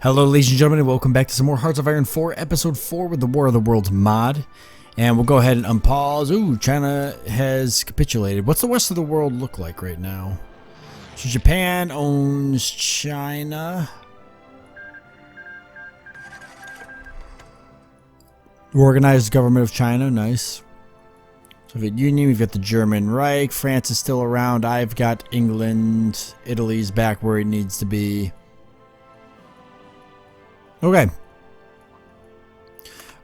Hello ladies and gentlemen, and welcome back to some more Hearts of Iron 4, Episode 4 with the War of the Worlds mod. And we'll go ahead and unpause. Ooh, China has capitulated. What's the rest of the world look like right now? So Japan owns China. Organized government of China, nice. Soviet Union, we've got the German Reich. France is still around. I've got England. Italy's back where it needs to be. Okay.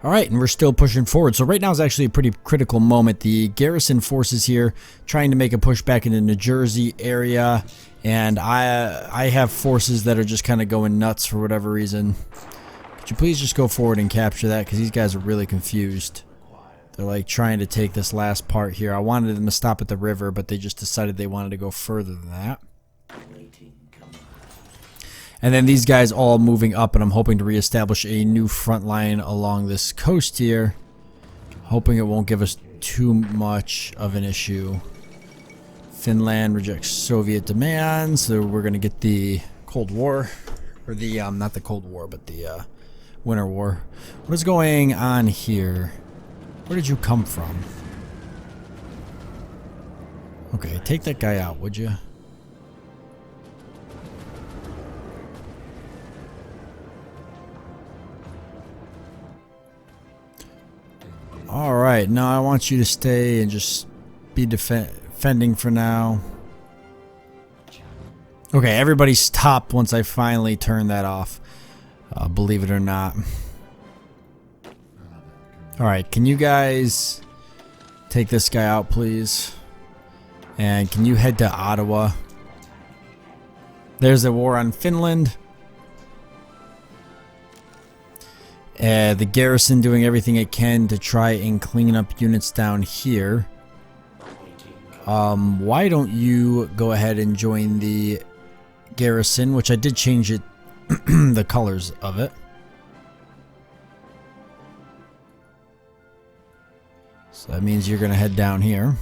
Alright, and we're still pushing forward. So right now is actually a pretty critical moment. The Garrison forces here trying to make a push back into the New Jersey area. And I have forces that are just kind of going nuts for whatever reason. Could you please just go forward and capture that? Because these guys are really confused. They're like trying to take this last part here. I wanted them to stop at the river, but they just decided they wanted to go further than that. And then these guys all moving up, and I'm hoping to reestablish a new front line along this coast here. Hoping it won't give us too much of an issue. Finland rejects Soviet demands, so we're going to get the Cold War. Or the, not the Cold War, but the Winter War. What is going on here? Where did you come from? Okay, take that guy out, would you? Alright, now I want you to stay and just be defending for now. Okay, everybody stopped once I finally turned that off. Believe it or not. Alright, can you guys take this guy out, please? And can you head to Ottawa? There's a war on Finland. The Garrison doing everything it can to try and clean up units down here. Why don't you go ahead and join the Garrison, which I did change it, the colors of it. So that means you're going to head down here.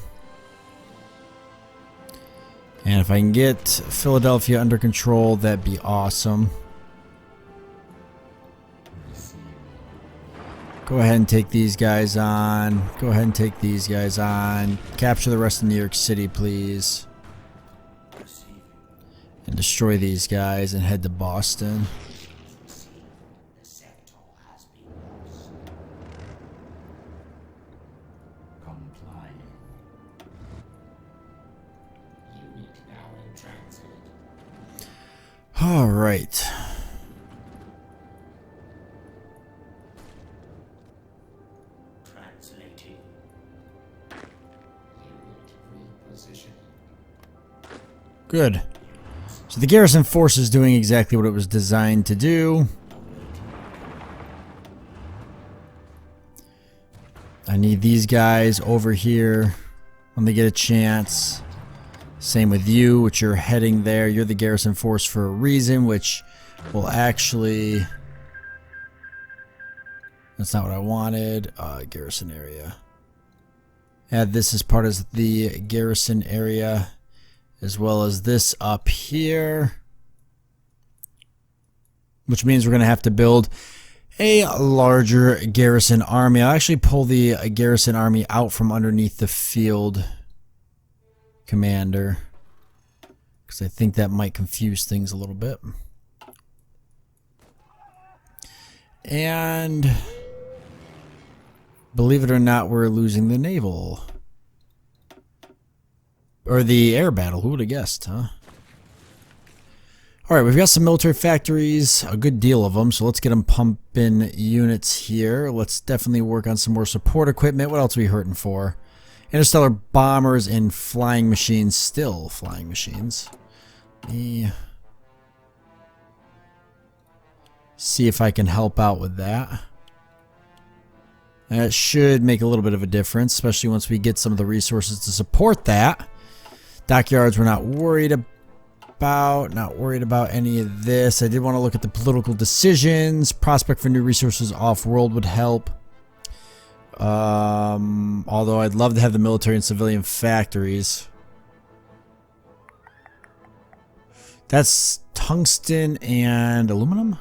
And if I can get Philadelphia under control, that'd be awesome. Go ahead and take these guys on. Go ahead and take these guys on. Capture the rest of New York City, please. And destroy these guys and head to Boston. All right. Good. So the Garrison force is doing exactly what it was designed to do. I need these guys over here when they get a chance. Same with you, which you're heading there. You're the Garrison force for a reason, which will actually... That's not what I wanted. Garrison area. Add this as part of the Garrison area, as well as this up here. Which means we're going to have to build a larger Garrison army. I'll actually pull the Garrison army out from underneath the field commander, because I think that might confuse things a little bit. And believe it or not, we're losing the naval. Or the air battle, who would have guessed, huh? Alright, we've got some military factories, a good deal of them, so let's get them pumping units here. Let's definitely work on some more support equipment. What else are we hurting for? Interstellar bombers and flying machines, still flying machines. Let me see if I can help out with that. That should make a little bit of a difference, especially once we get some of the resources to support that. Dockyards we're not worried about. Not worried about any of this. I did want to look at the political decisions. Prospect for new resources off-world would help. Although I'd love to have the military and civilian factories. That's tungsten and aluminum?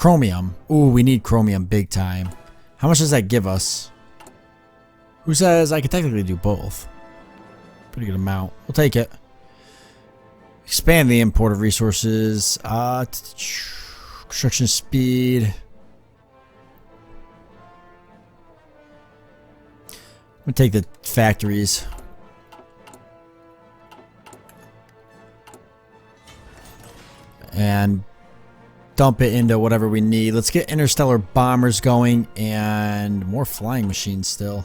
Chromium. Ooh, we need chromium big time. How much does that give us? Who says I could technically do both? Pretty good amount. We'll take it. Expand the import of resources. Construction speed. I'm gonna take the factories. And dump it into whatever we need. Let's get interstellar bombers going and more flying machines still.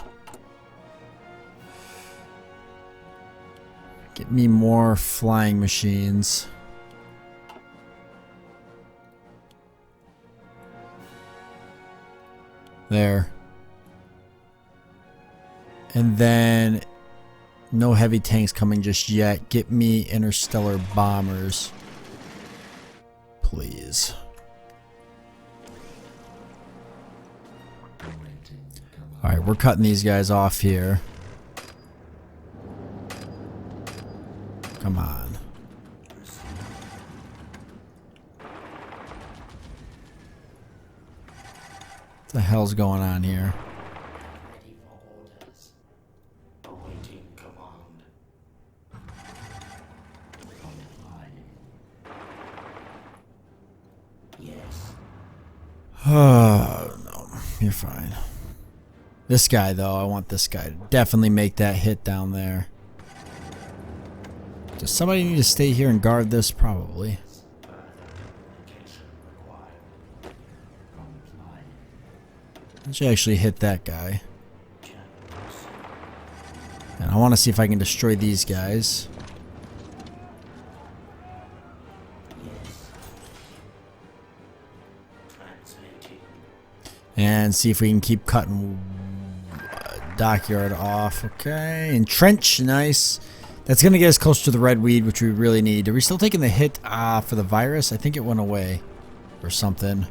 Get me more flying machines. There. And then no heavy tanks coming just yet. Get me interstellar bombers. Please. Alright, we're cutting these guys off here. Come on. What the hell's going on here? Oh, no. You're fine. This guy, though, I want this guy to definitely make that hit down there. Does somebody need to stay here and guard this? Probably. I should actually hit that guy. And I want to see if I can destroy these guys. And see if we can keep cutting dockyard off. Okay. Entrench. Nice. That's going to get us close to the red weed, which we really need. Are we still taking the hit for the virus? I think it went away. Or something.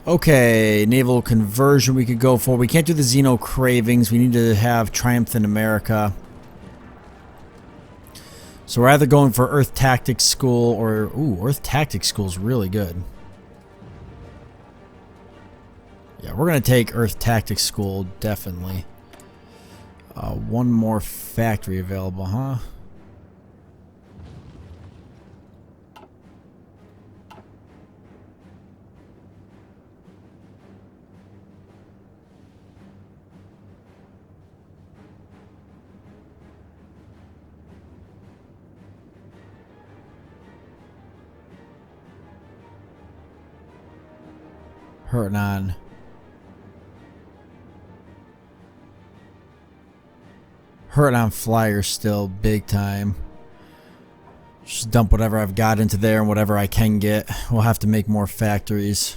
Okay. Naval conversion we could go for. We can't do the Xeno cravings. We need to have Triumph in America. So we're either going for Earth Tactics School or... Ooh, Earth Tactics School is really good. Yeah, we're going to take Earth Tactics School, definitely. One more factory available, huh? Hurting on. Hurting on flyers still, big time. Just dump whatever I've got into there and whatever I can get. We'll have to make more factories.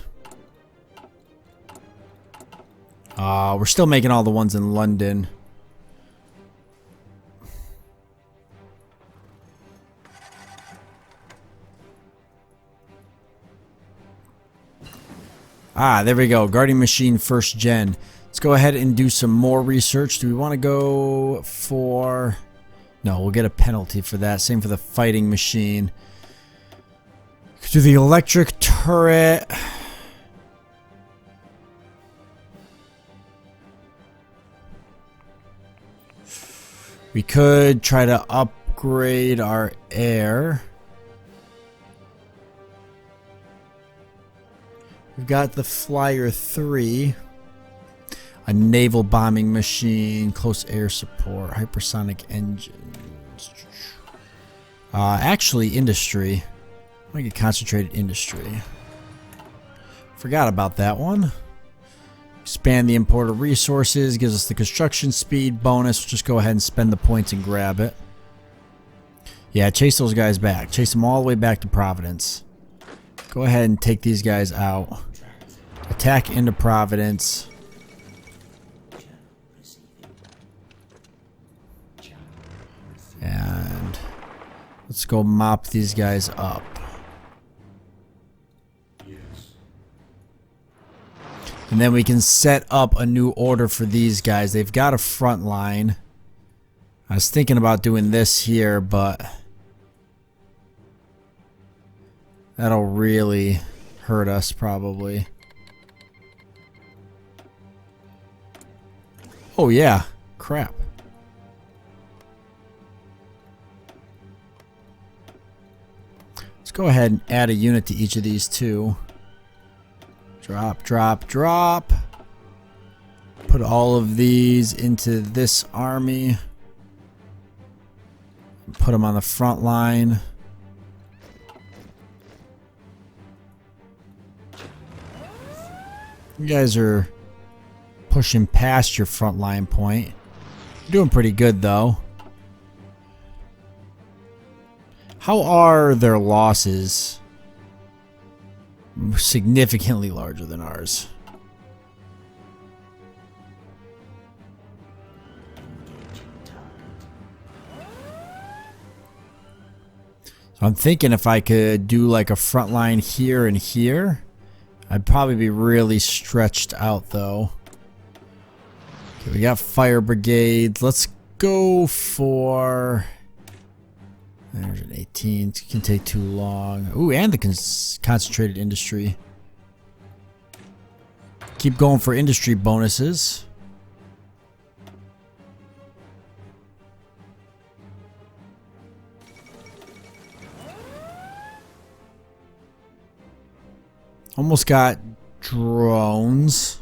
We're still making all the ones in London. There we go. Guardian Machine first gen. Let's go ahead and do some more research. Do we want to go for... No, we'll get a penalty for that. Same for the fighting machine. Do the electric turret. We could try to upgrade our air. We've got the Flyer 3. A naval bombing machine, close air support, hypersonic engines. Actually, industry. I'm gonna get concentrated industry. Forgot about that one. Expand the import of resources, gives us the construction speed bonus. We'll just go ahead and spend the points and grab it. Yeah, chase those guys back. Chase them all the way back to Providence. Go ahead and take these guys out. Attack into Providence. And let's go mop these guys up. And then we can set up a new order for these guys. They've got a front line. I was thinking about doing this here, but That'll really hurt us probably. Oh yeah, crap. Let's go ahead and add a unit to each of these too. Drop, drop, drop. Put all of these into this army. Put them on the front line. You guys are pushing past your front line point. You're doing pretty good though. How are their losses? Significantly larger than ours. So I'm thinking if I could do like a front line here and here, I'd probably be really stretched out though. Okay, we got fire brigades. Let's go for... There's an 18. It can take too long. Ooh, and the concentrated industry. Keep going for industry bonuses. Almost got drones.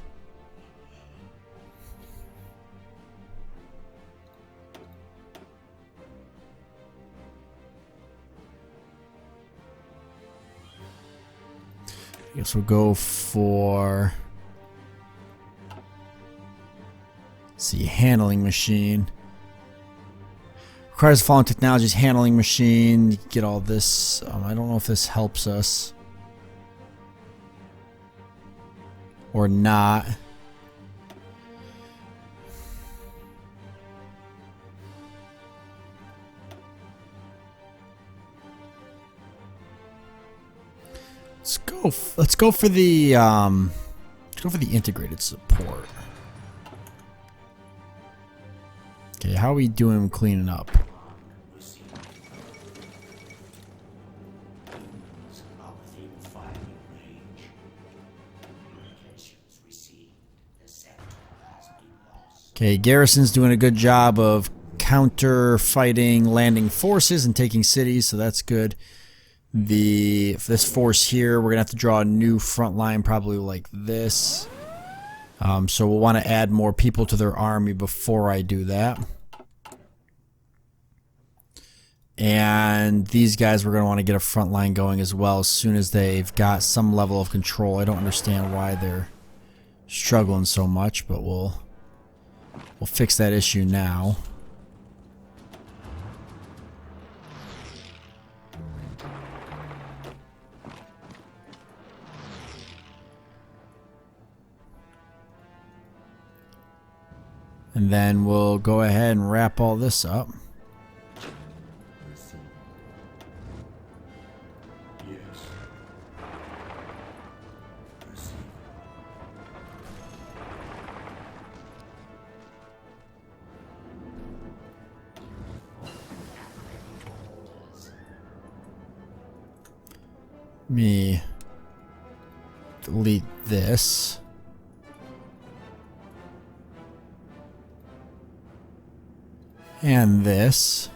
I guess we'll go for, let's see, handling machine. Requires fallen technologies, handling machine. You can get all this. I don't know if this helps us or not. Let's go for the integrated support. Okay, how are we doing cleaning up? Okay, Garrison's doing a good job of counter-fighting landing forces and taking cities, so that's good. This force here, we're gonna have to draw a new front line, probably like this. So we'll want to add more people to their army before I do that. And these guys, we're gonna want to get a front line going as well as soon as they've got some level of control. I don't understand why they're struggling so much, but we'll fix that issue now. And then we'll go ahead and wrap all this up. Let me delete this. And this.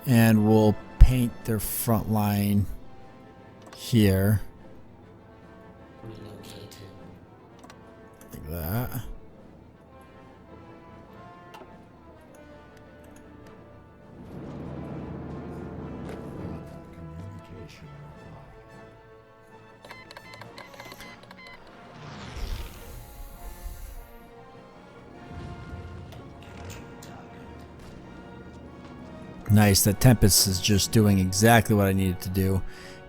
And we'll paint their front line here. Like that. Nice, that Tempest is just doing exactly what I needed to do.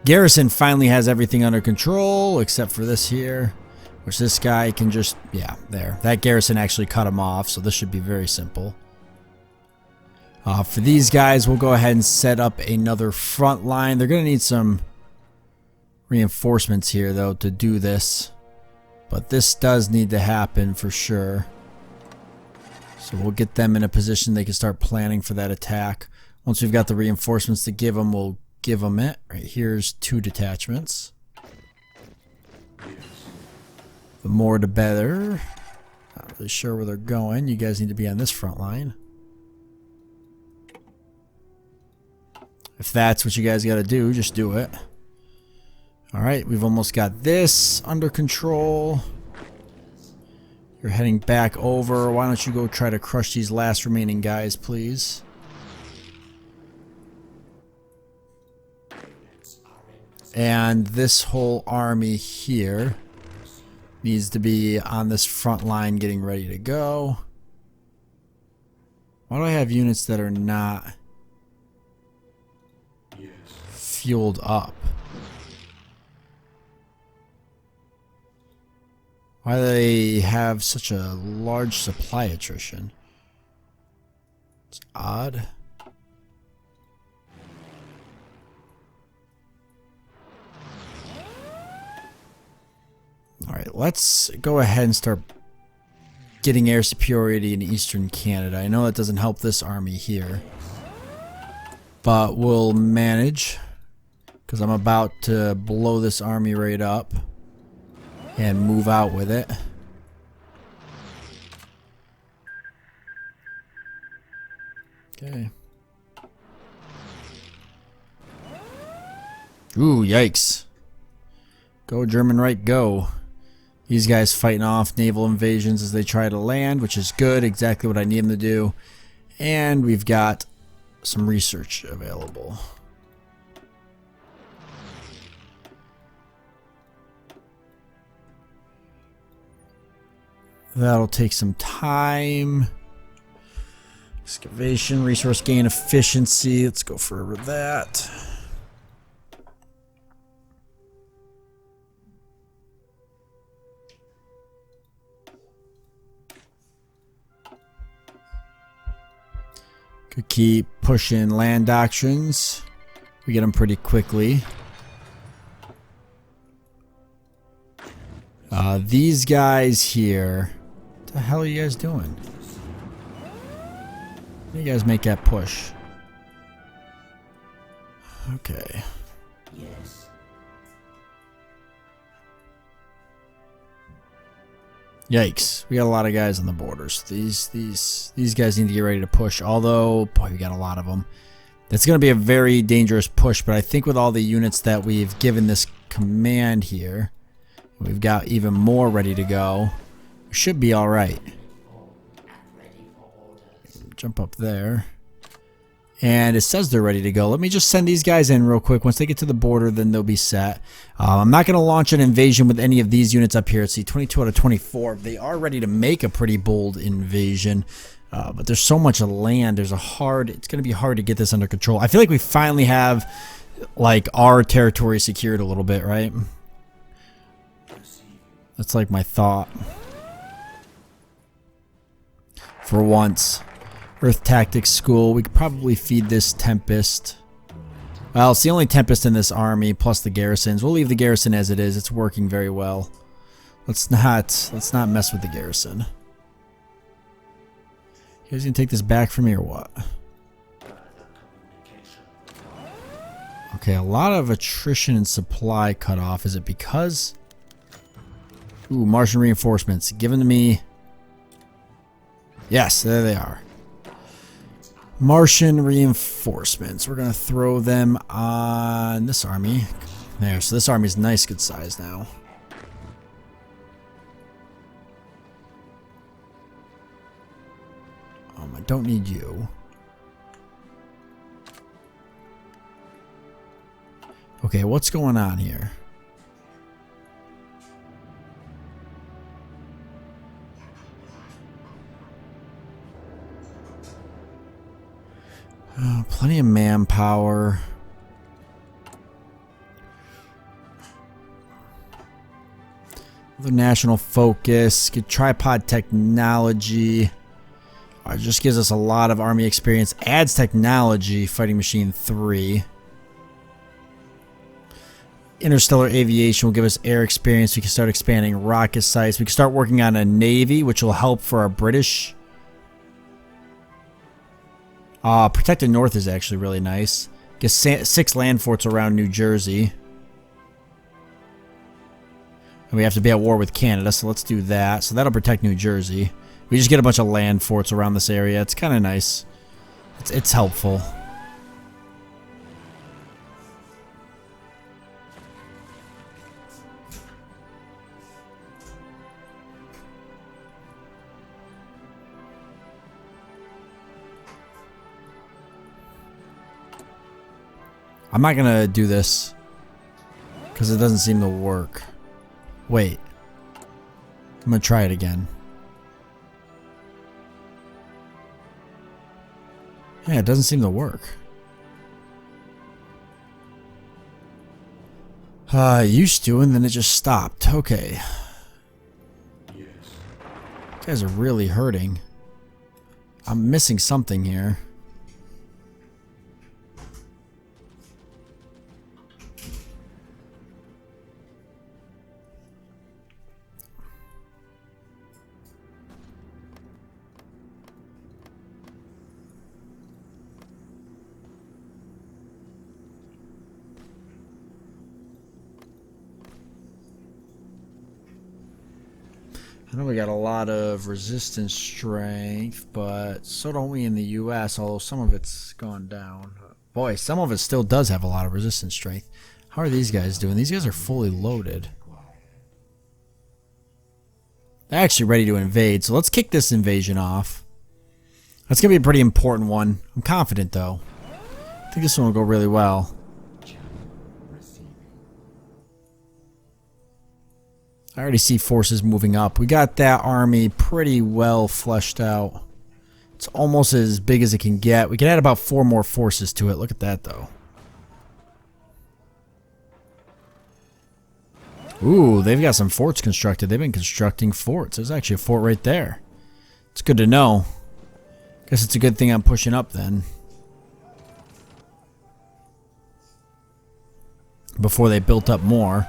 Garrison finally has everything under control, except for this here, which this guy can just, yeah, there. That Garrison actually cut him off, so this should be very simple. For these guys, we'll go ahead and set up another front line. They're going to need some reinforcements here, though, to do this. But this does need to happen for sure. So we'll get them in a position they can start planning for that attack. Once we've got the reinforcements to give them, we'll give them it. Right here's 2 detachments. The more the better. Not really sure where they're going. You guys need to be on this front line. If that's what you guys got to do, just do it. Alright, we've almost got this under control. You're heading back over. Why don't you go try to crush these last remaining guys, please? And this whole army here needs to be on this front line getting ready to go. Why do I have units that are not fueled up? Why do they have such a large supply attrition? It's odd. Alright, let's go ahead and start getting air superiority in eastern Canada. I know that doesn't help this army here, but we'll manage, because I'm about to blow this army right up and move out with it. Okay. Ooh, yikes. Go German right, go. These guys fighting off naval invasions as they try to land, which is good, exactly what I need them to do. And we've got some research available. That'll take some time. Excavation, resource gain efficiency. Let's go for that. Could keep pushing land doctrines. We get them pretty quickly. These guys here. What the hell are you guys doing? You guys make that push. Okay. Yes. Yikes. We got a lot of guys on the borders. These guys need to get ready to push. Although, boy, we got a lot of them. It's going to be a very dangerous push, but I think with all the units that we've given this command here, we've got even more ready to go. We should be alright. Jump up there. And it says they're ready to go. Let me just send these guys in real quick. Once they get to the border, then they'll be set. I'm not going to launch an invasion with any of these units up here. Let's see, 22 out of 24. They are ready to make a pretty bold invasion. But there's so much land. It's going to be hard to get this under control. I feel like we finally have, like, our territory secured a little bit, right? That's like my thought. For once. Earth Tactics School. We could probably feed this Tempest. Well, it's the only Tempest in this army, plus the Garrisons. We'll leave the Garrison as it is. It's working very well. Let's not mess with the Garrison. You guys gonna take this back from me or what? Okay, a lot of attrition and supply cut off. Is it because... Ooh, Martian reinforcements. Given to me... Yes, there they are. Martian reinforcements. We're going to throw them on this army. There, so this army's nice, good size now. I don't need you. Okay, what's going on here? Plenty of manpower. The national focus. Good tripod technology. It just gives us a lot of army experience. Adds technology. Fighting machine 3. Interstellar aviation will give us air experience. We can start expanding rocket sites. We can start working on a navy, which will help for our British. Protected North is actually really nice. Get 6 land forts around New Jersey. And we have to be at war with Canada, so let's do that. So that'll protect New Jersey. We just get a bunch of land forts around this area. It's kind of nice. It's helpful. I'm not gonna do this because it doesn't seem to work. Wait. I'm gonna try it again. Yeah, it doesn't seem to work. Used to, and then it just stopped. Okay. You guys are really hurting. I'm missing something here. I know we got a lot of resistance strength, but so don't we in the US, although some of it's gone down. Boy, some of it still does have a lot of resistance strength. How are these guys doing? These guys are fully loaded. They're actually ready to invade, so let's kick this invasion off. That's going to be a pretty important one. I'm confident, though. I think this one will go really well. I already see forces moving up. We got that army pretty well fleshed out. It's almost as big as it can get. We can add about 4 more forces to it. Look at that, though. Ooh, they've got some forts constructed. They've been constructing forts. There's actually a fort right there. It's good to know. Guess it's a good thing I'm pushing up then. Before they built up more.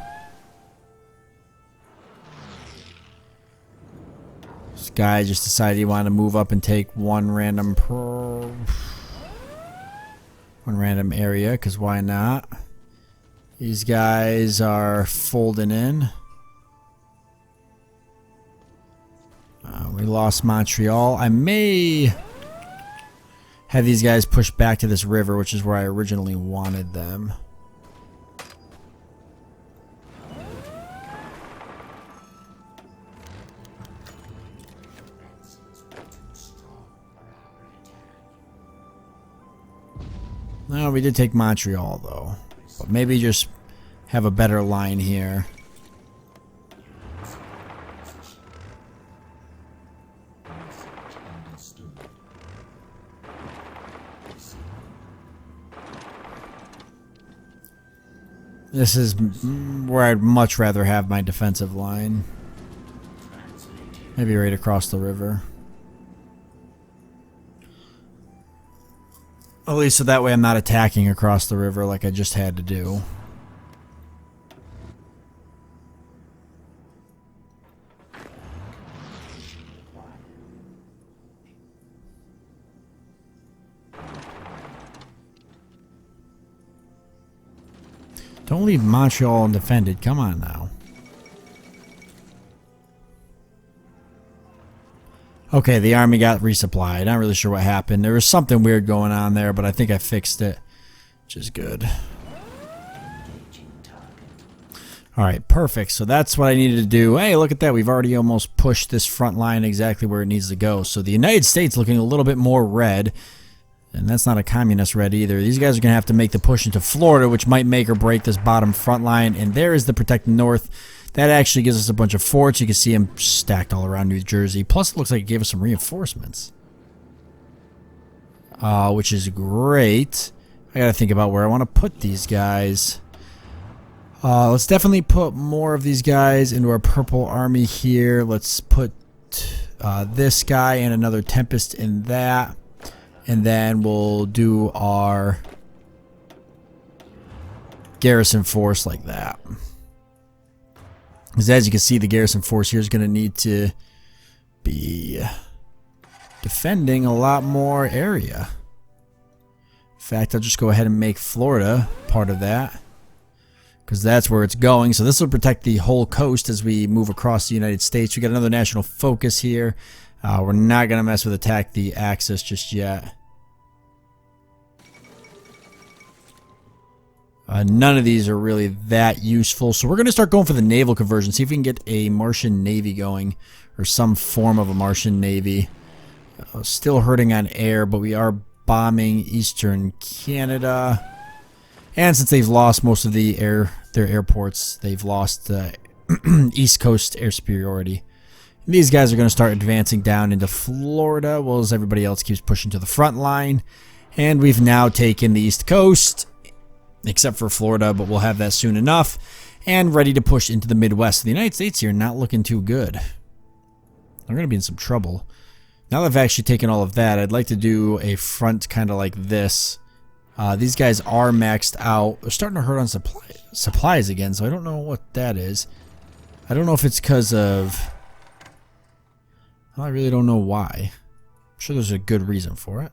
This guy just decided he wanted to move up and take one random area, because why not? These guys are folding in. We lost Montreal. I may have these guys pushed back to this river, which is where I originally wanted them. No, we did take Montreal, though. But maybe just have a better line here. This is where I'd much rather have my defensive line. Maybe right across the river. At least so that way I'm not attacking across the river like I just had to do. Don't leave Montreal undefended. Come on now. Okay, the army got resupplied. Not really sure what happened. There was something weird going on there, but I think I fixed it, which is good. Alright, perfect. So that's what I needed to do. Hey, look at that. We've already almost pushed this front line exactly where it needs to go. So the United States looking a little bit more red. And that's not a communist red either. These guys are going to have to make the push into Florida, which might make or break this bottom front line. And there is the Protect the North. That actually gives us a bunch of forts. You can see them stacked all around New Jersey. Plus, it looks like it gave us some reinforcements. Which is great. I got to think about where I want to put these guys. Let's definitely put more of these guys into our purple army here. Let's put this guy and another Tempest in that. And then we'll do our Garrison force like that. Because as you can see, the Garrison force here is going to need to be defending a lot more area. fact, I'll just go ahead and make Florida part of that, because that's where it's going. So this will protect the whole coast as we move across the United States. We got another national focus here. We're not going to mess with attack the Axis just yet. None of these are really that useful. So we're going to start going for the naval conversion. See if we can get a Martian Navy going, or some form of a Martian Navy. Still hurting on air, but we are bombing Eastern Canada. And since they've lost most of their airports, they've lost East Coast air superiority. And these guys are going to start advancing down into Florida, while as everybody else keeps pushing to the front line. And we've now taken the East Coast, except for Florida, but we'll have that soon enough, and ready to push into the Midwest. The United States here not looking too good. They're going to be in some trouble. Now that I've actually taken all of that, I'd like to do a front kind of like this. These guys are maxed out. They're starting to hurt on supplies again, so I don't know what that is. I don't know if it's because of... Well, I really don't know why. I'm sure there's a good reason for it.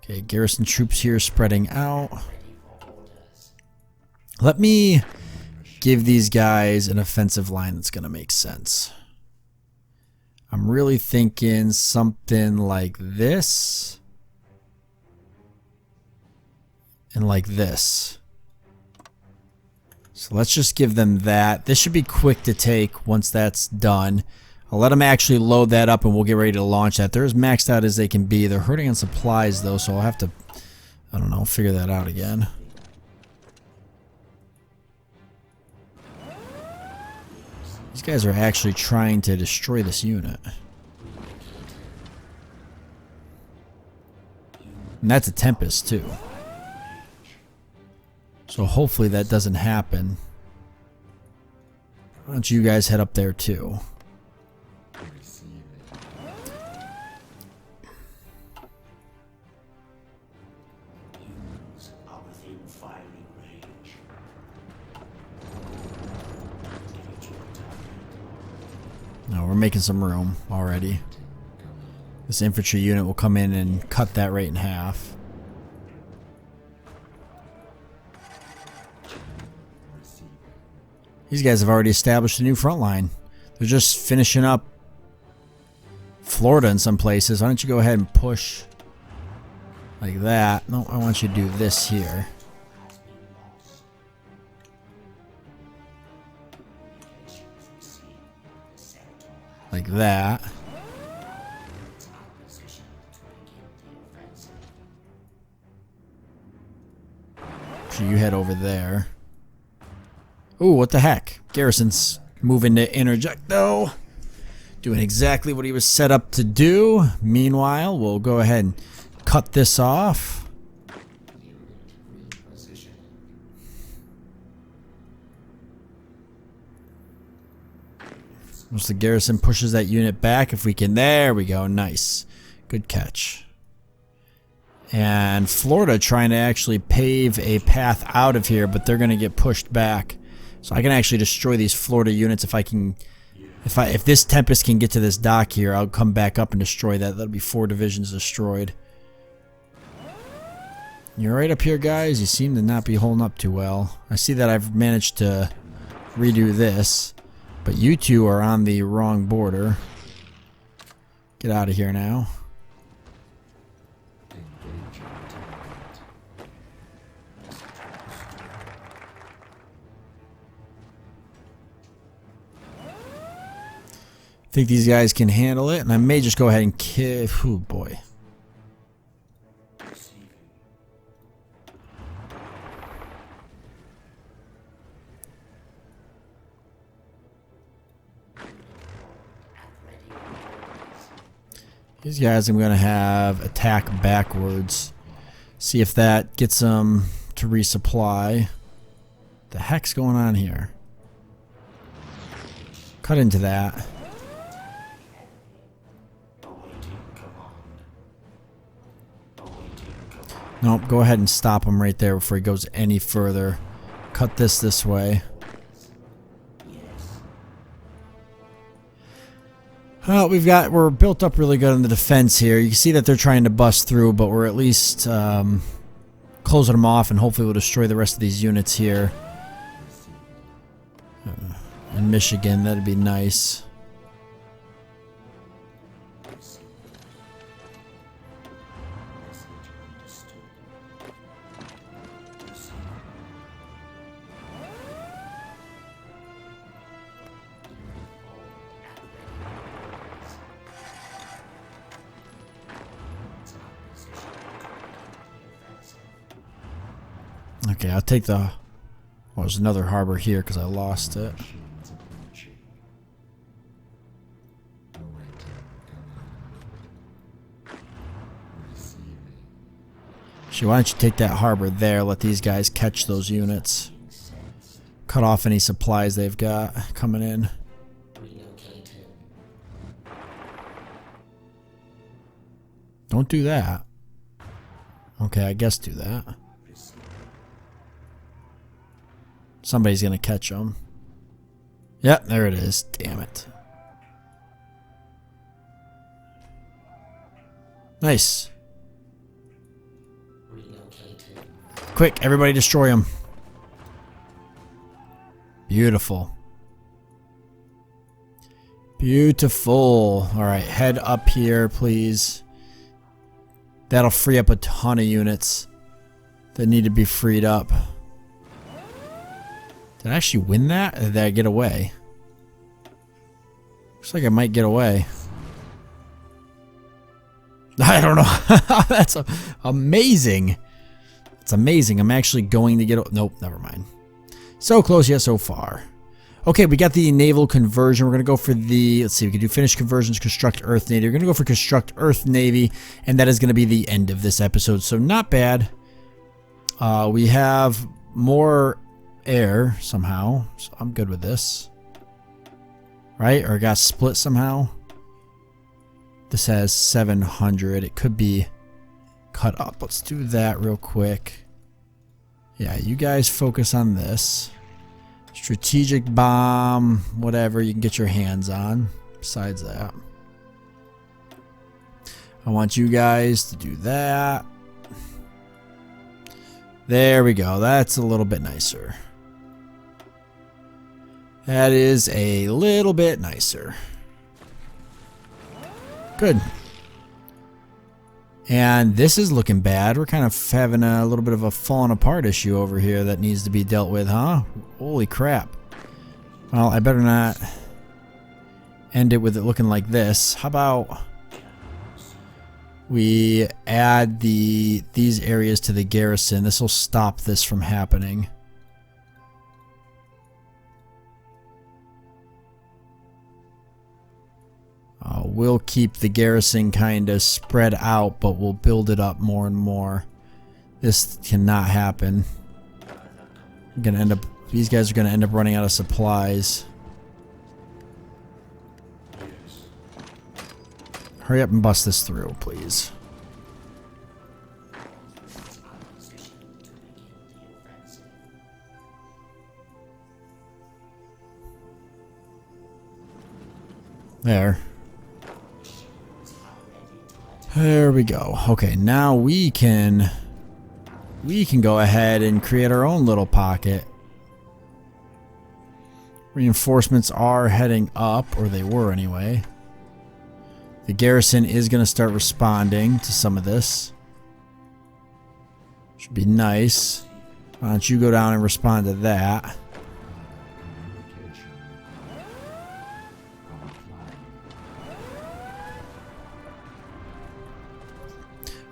Okay, garrison troops here spreading out. Let me give these guys an offensive line that's going to make sense. I'm really thinking something like this. And like this. So let's just give them that. This should be quick to take once that's done. I'll let them actually load that up and we'll get ready to launch that. They're as maxed out as they can be. They're hurting on supplies though, so I'll have to, I don't know, figure that out again. These guys are actually trying to destroy this unit. And that's a Tempest too. So hopefully that doesn't happen. Why don't you guys head up there too? No, we're making some room already. This infantry unit will come in and cut that right in half. These guys have already established a new front line. They're just finishing up Florida in some places. Why don't you go ahead and push like that? No, I want you to do this here. Like that. So you head over there. Ooh, what the heck? Garrison's moving to interject though. Doing exactly what he was set up to do. Meanwhile, we'll go ahead and cut this off. Once the garrison pushes that unit back, if we can, there we go, nice. Good catch. And Florida trying to actually pave a path out of here, but they're going to get pushed back. So I can actually destroy these Florida units if I can. If this Tempest can get to this dock here, I'll come back up and destroy that. That'll be 4 divisions destroyed. You're right up here, guys. You seem to not be holding up too well. I see that I've managed to redo this, but you two are on the wrong border. Get out of here now. I think these guys can handle it, and I may just go ahead and kill. Oh boy. These guys I'm going to have attack backwards. See if that gets them to resupply. The heck's going on here? Cut into that. Nope, go ahead and stop him right there before he goes any further. Cut this way. Well, we're built up really good on the defense here. You can see that they're trying to bust through, but we're at least closing them off, and hopefully we'll destroy the rest of these units here. In Michigan, that'd be nice. Okay, I'll take the... Oh, there's another harbor here because I lost it. Actually, why don't you take that harbor there, let these guys catch those units. Cut off any supplies they've got coming in. Don't do that. Okay, I guess do that. Somebody's gonna catch them. Yep, there it is. Damn it. Nice. Quick, everybody destroy them. Beautiful. Beautiful. Alright, head up here, please. That'll free up a ton of units that need to be freed up. Did I actually win that? Or did I get away? Looks like I might get away. I don't know. That's amazing. It's amazing. I'm actually going to get... Nope, never mind. So close yet so far. Okay, we got the naval conversion. We're going to go for the... Let's see, we can do finish conversions, construct Earth Navy. We're going to go for construct Earth Navy, and that is going to be the end of this episode. So not bad. We have more air somehow, so I'm good with this. Right? Or it got split somehow. This has 700. It could be cut up. Let's do that real quick. Yeah, you guys focus on this. Strategic bomb, whatever you can get your hands on. Besides that, I want you guys to do that. There we go. That's a little bit nicer. That is a little bit nicer. Good. And this is looking bad. We're kind of having a little bit of a falling apart issue over here that needs to be dealt with, huh? Holy crap. Well, I better not end it with it looking like this. How about we add these areas to the garrison? This will stop this from happening. We'll keep the garrison kind of spread out, but we'll build it up more and more. This cannot happen. I'm gonna end up... These guys are gonna end up running out of supplies. Hurry up and bust this through, please. There. There we go. Okay, now we can go ahead and create our own little pocket. Reinforcements are heading up, or they were anyway. The garrison is going to start responding to some of this. Should be nice. Why don't you go down and respond to that?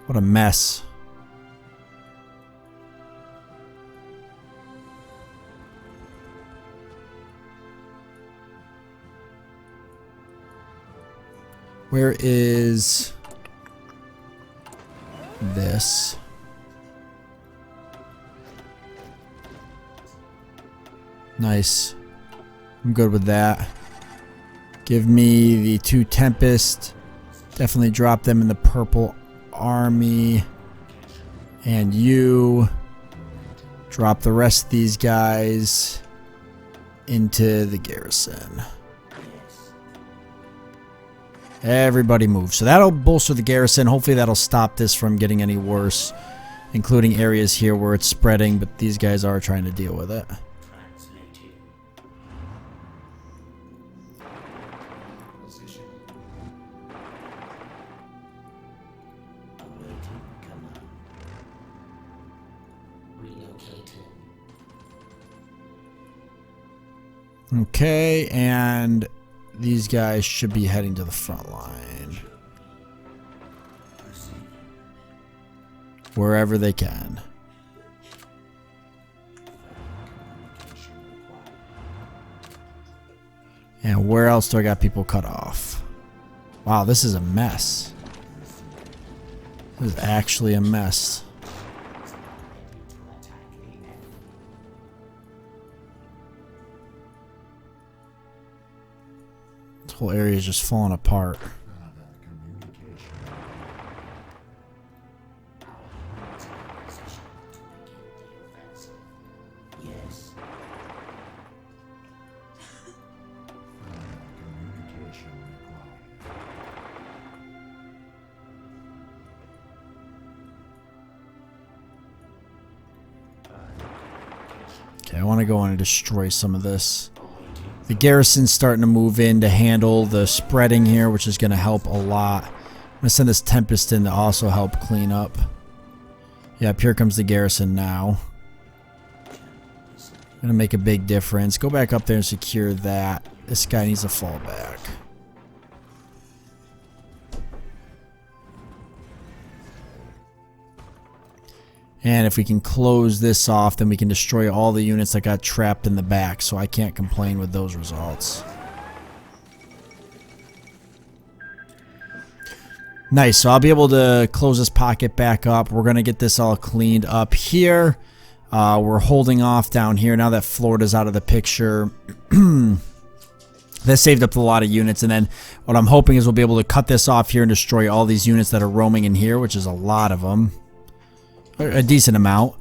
What a mess. Where is this? Nice. I'm good with that. Give me the 2 Tempest. Definitely drop them in the purple army. And you drop the rest of these guys into the garrison. Everybody move. So that'll bolster the garrison. Hopefully that'll stop this from getting any worse, including areas here where it's spreading, but these guys are trying to deal with it. Okay, and these guys should be heading to the front line. Wherever they can. And where else do I got people cut off? Wow, this is a mess. This is actually a mess. This whole area is just falling apart. Okay, I want to go in and destroy some of this. The garrison's starting to move in to handle the spreading here, which is going to help a lot. I'm going to send this Tempest in to also help clean up. Yep, here comes the garrison now. Going to make a big difference. Go back up there and secure that. This guy needs to fall back. And if we can close this off, then we can destroy all the units that got trapped in the back, so I can't complain with those results. Nice, so I'll be able to close this pocket back up. We're going to get this all cleaned up here. We're holding off down here now that Florida's out of the picture. That saved up a lot of units, and then what I'm hoping is we'll be able to cut this off here and destroy all these units that are roaming in here, which is a lot of them. A decent amount.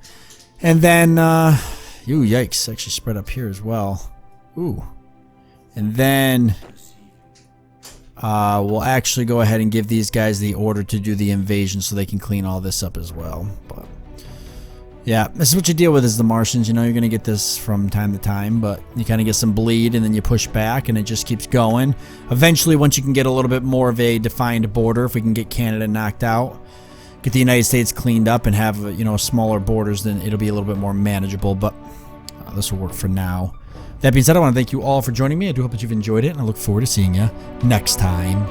And then, ooh, yikes, actually spread up here as well. Ooh. And then, we'll actually go ahead and give these guys the order to do the invasion so they can clean all this up as well. But, yeah, this is what you deal with as the Martians. You know, you're going to get this from time to time, but you kind of get some bleed and then you push back and it just keeps going. Eventually, once you can get a little bit more of a defined border, if we can get Canada knocked out, get the United States cleaned up and have, you know, smaller borders, then it'll be a little bit more manageable, but this will work for now. That being said, I want to thank you all for joining me. I do hope that you've enjoyed it, and I look forward to seeing you next time.